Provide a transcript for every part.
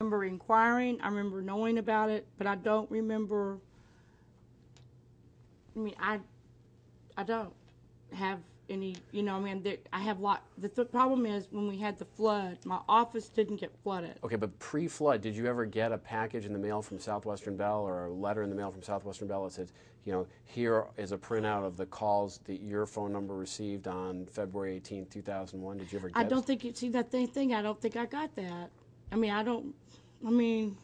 remember inquiring. I remember knowing about it, but I don't remember. I mean, I don't have any, I mean, I have the problem is when we had the flood, my office didn't get flooded. Okay, but pre-flood, did you ever get a package in the mail from Southwestern Bell or a letter in the mail from Southwestern Bell that said, here is a printout of the calls that your phone number received on February 18th, 2001? Did you ever get I don't think, see that thing, I don't think I got that. I mean,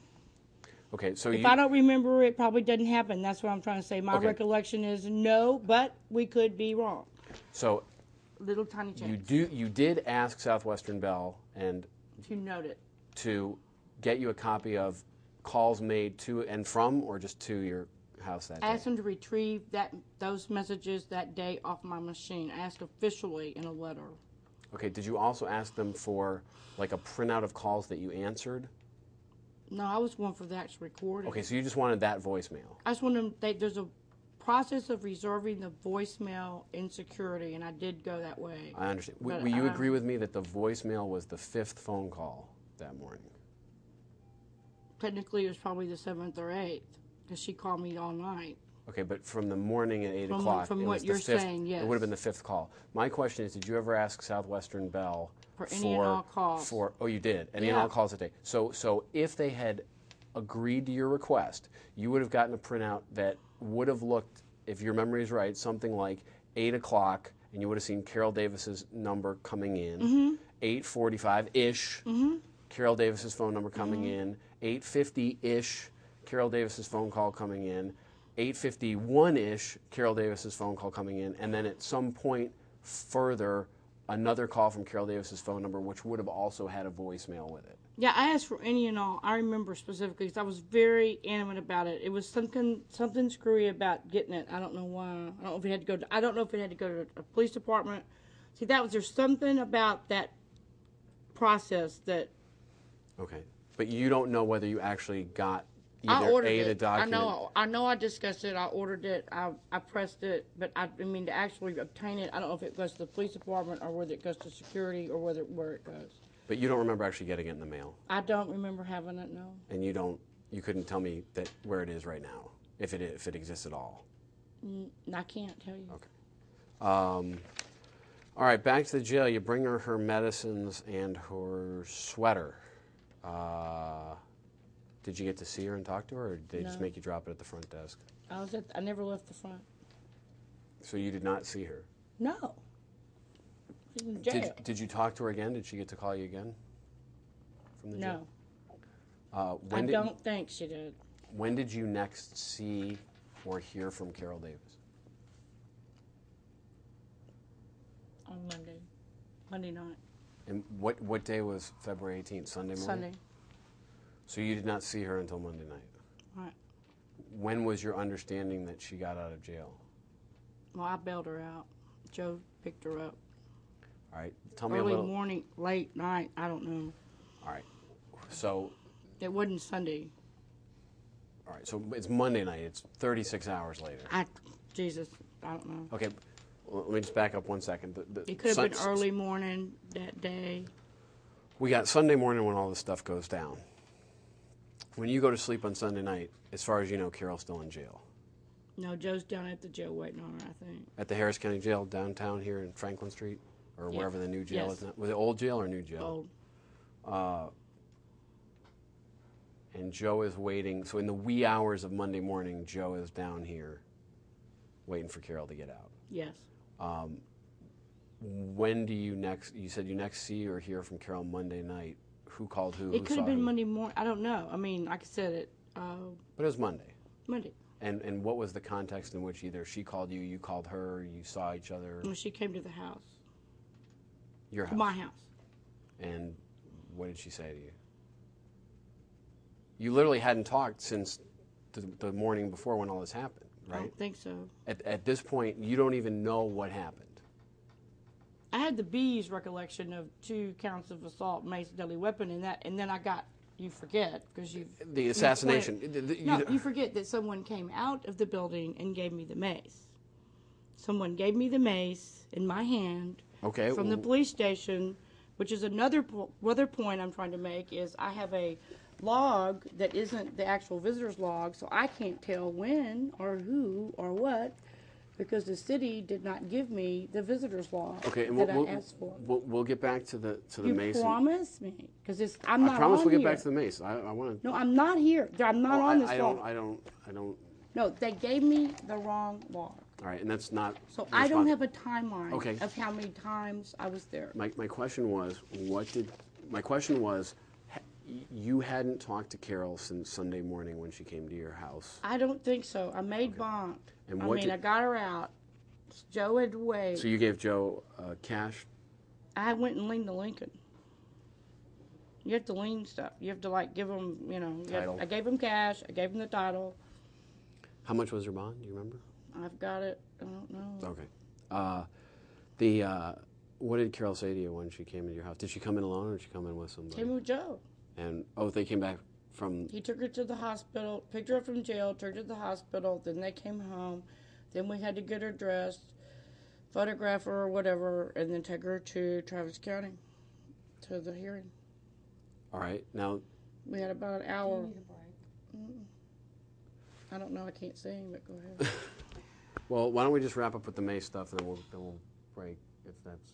okay, so if I don't remember, it probably didn't happen. That's what I'm trying to say. My recollection is no, but we could be wrong. So little tiny change. You did ask Southwestern Bell and to note it, to get you a copy of calls made to and from, or just to your house that day? I asked them to retrieve those messages that day off my machine. I asked officially in a letter. Okay, did you also ask them for like a printout of calls that you answered? No, I was going for the actual recording. Okay, so you just wanted that voicemail. I just wanted there's a process of reserving the voicemail in security, and I did go that way. I understand. Will you agree with me that the voicemail was the 5th phone call that morning? Technically, it was probably the 7th or 8th, because she called me all night. Okay, but from the morning at 8 o'clock, from what you're saying, yes. It would have been the 5th call. My question is, did you ever ask Southwestern Bell for any and all calls? Oh, you did? Any and all calls that day. So if they had agreed to your request, you would have gotten a printout that would have looked, if your memory is right, something like 8 o'clock, and you would have seen Carol Davis's number coming in, 8:45-ish, Carol Davis's phone number coming in, 8:50-ish, Carol Davis's phone call coming in, 8:51-ish, Carol Davis's phone call coming in, and then at some point further, another call from Carol Davis's phone number, which would have also had a voicemail with it. Yeah, I asked for any and all. I remember specifically because I was very adamant about it. It was something screwy about getting it. I don't know why. I don't know if it had to go. I don't know if it had to go to a police department. See, there's something about that process that. Okay, but you don't know whether you actually got either a document. I know. I discussed it. I ordered it. I pressed it, but I mean to actually obtain it, I don't know if it goes to the police department or whether it goes to security or where it goes. But you don't remember actually getting it in the mail? I don't remember having it, no. And you couldn't tell me where it is right now, if it exists at all? I can't tell you. Okay. All right, back to the jail. You bring her medicines and her sweater. Did you get to see her and talk to her, or did they just make you drop it at the front desk? I never left the front. So you did not see her? No. She's in jail. Did you talk to her again? Did she get to call you again from the jail? No. I don't think she did. When did you next see or hear from Carol Davis? On Monday night. And what day was February 18th? Sunday morning? Sunday. So you did not see her until Monday night? Right. When was your understanding that she got out of jail? Well, I bailed her out. Joe picked her up. All right. Tell me early morning, late night, I don't know. All right. So it wasn't Sunday. All right. So it's Monday night. It's 36 hours later. Jesus, I don't know. Okay. Well, let me just back up 1 second. It could have been early morning that day. We got Sunday morning when all this stuff goes down. When you go to sleep on Sunday night, as far as you know, Carol's still in jail. No, Joe's down at the jail waiting on her, I think. At the Harris County Jail downtown here in Franklin Street? Or wherever the new jail is now. Was it old jail or new jail? Old. And Joe is waiting. So in the wee hours of Monday morning, Joe is down here waiting for Carol to get out. Yes. When do you said you next see or hear from Carol Monday night. Who called who? It could have been Monday morning. I don't know. I mean, like I said, it. But it was Monday. Monday. And what was the context in which either she called you, you called her, you saw each other? When she came to the house. Your house? My house. And what did she say to you? You literally hadn't talked since the morning before when all this happened, right? I don't think so. At this point, you don't even know what happened. I had the B's recollection of 2 counts of assault, mace, deadly weapon, and then I got, you forget, because the assassination. You forget that someone came out of the building and gave me the mace. Someone gave me the mace in my hand from the police station, which is another point I'm trying to make, is I have a log that isn't the actual visitor's log, so I can't tell when or who or what, because the city did not give me the visitor's log Okay, and that I asked for. we'll get back to the You Mason. promise me, because I'm not I promise on we'll get here. back to the Mason. I want to. No, I'm not here. I'm not on this log. I don't. No, they gave me the wrong log. All right, and that's not. So I don't have a timeline Okay. of how many times I was there. My question was, you hadn't talked to Carol since Sunday morning when she came to your house. I don't think so. I made bond. And I got her out. Joe had to wait. So you gave Joe cash? I went and leaned to Lincoln. You have to lean stuff. You have to, like, give them, Title. I gave him cash. I gave him the title. How much was your bond? Do you remember? I've got it. I don't know. Okay. What did Carol say to you when she came into your house? Did she come in alone or did she come in with somebody? Came with Joe. And, they came back from... He took her to the hospital, picked her up from jail, took her to the hospital, then they came home. Then we had to get her dressed, photograph her or whatever, and then take her to Travis County to the hearing. All right. Now... We had about an hour. Do you need a break? I don't know. I can't sing, but go ahead. Well, why don't we just wrap up with the May stuff, and then we'll break, if that's...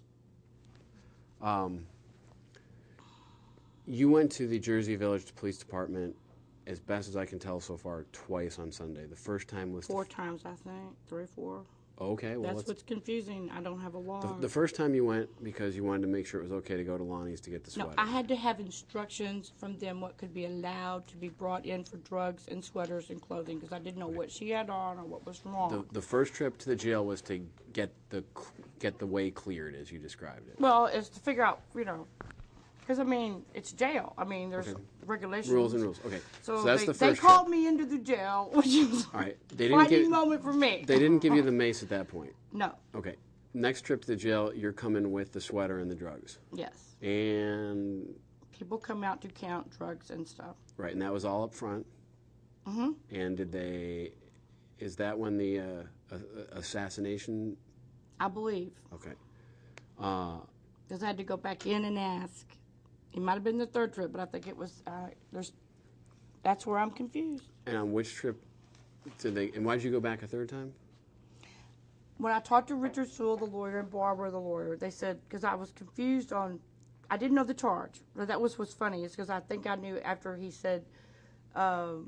You went to the Jersey Village Police Department, as best as I can tell so far, twice on Sunday. The first time was... 4 times, I think. 3 or 4. Okay, well, That's what's confusing. I don't have a log. The first time you went because you wanted to make sure it was okay to go to Lonnie's to get the sweater. No, I had to have instructions from them what could be allowed to be brought in for drugs and sweaters and clothing, because I didn't know what she had on or what was wrong. The first trip to the jail was to get the way cleared, as you described it. Well, it's to figure out, because, it's jail. There's regulations. Rules and rules. Okay. So that's they, the first they called trip. me into the jail, which is All right. a fighting moment for me. They didn't give you the mace at that point. No. Okay. Next trip to the jail, you're coming with the sweater and the drugs. Yes. And... People come out to count drugs and stuff. Right, and that was all up front. Mm-hmm. And is that when the assassination... I believe. Okay. Because I had to go back in and ask. It might have been the third trip, but I think it was, that's where I'm confused. And on which trip and why did you go back a third time? When I talked to Richard Sewell, the lawyer, and Barbara, the lawyer, they said, because I was confused I didn't know the charge. But that was what's funny, is because I think I knew after he said what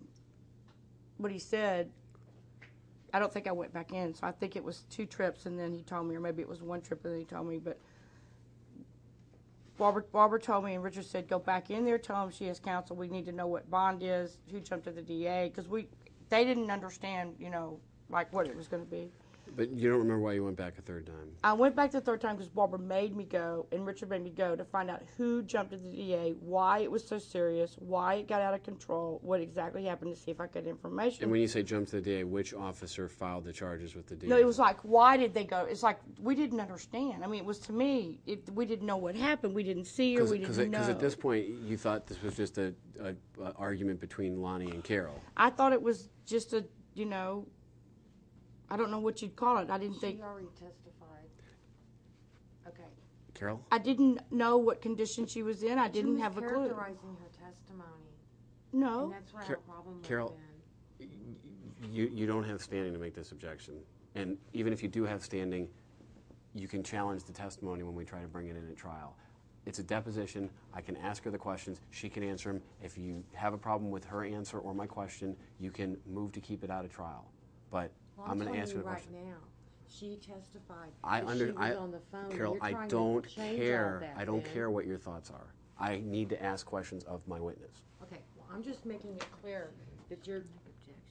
he said, I don't think I went back in. So I think it was 2 trips, and then he told me, or maybe it was 1 trip, and then he told me, but Barbara told me, and Richard said, go back in there, tell him she has counsel. We need to know what bond is, who jumped to the DA, because they didn't understand, what it was going to be. But you don't remember why you went back a third time? I went back the third time because Barbara made me go, and Richard made me go to find out who jumped to the DA, why it was so serious, why it got out of control, what exactly happened, to see if I could get information. And when you say jump to the DA, which officer filed the charges with the DA? No, it was like, why did they go? It's like, we didn't understand. It was to me, we didn't know what happened. We didn't see her. We didn't know. Because at this point, you thought this was just a argument between Lonnie and Carol. I thought it was just I don't know what you'd call it. I didn't think. She already testified. Okay. Carol? I didn't know what condition she was in. I didn't have a clue. Characterizing her testimony. No. And that's where our problem Carol, would have been. you don't have standing to make this objection. And even if you do have standing, you can challenge the testimony when we try to bring it in at trial. It's a deposition. I can ask her the questions. She can answer them. If you have a problem with her answer or my question, you can move to keep it out of trial. But I'm going to ask her the question. Right now, she testified. She was on the phone. Carol, I don't care. I don't care what your thoughts are. I need to ask questions of my witness. Okay, well, I'm just making it clear that you're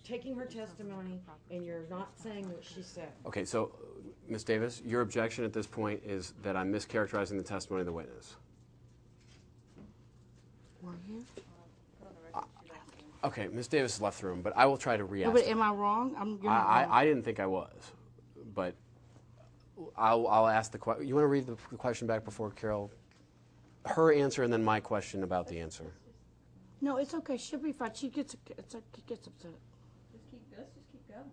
taking her testimony and you're not saying what she said. Okay, so, Ms. Davis, your objection at this point is that I'm mischaracterizing the testimony of the witness. Were you? Okay, Ms. Davis left the room, but I will try to re-ask. But am I wrong? I didn't think I was, but I'll ask the question. You want to read the question back before Carol? Her answer and then my question about the answer. No, it's okay. She'll be fine. She gets upset. Let's just keep going.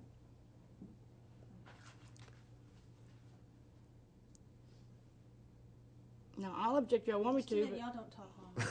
No, I'll object if you want me to. Y'all don't talk long.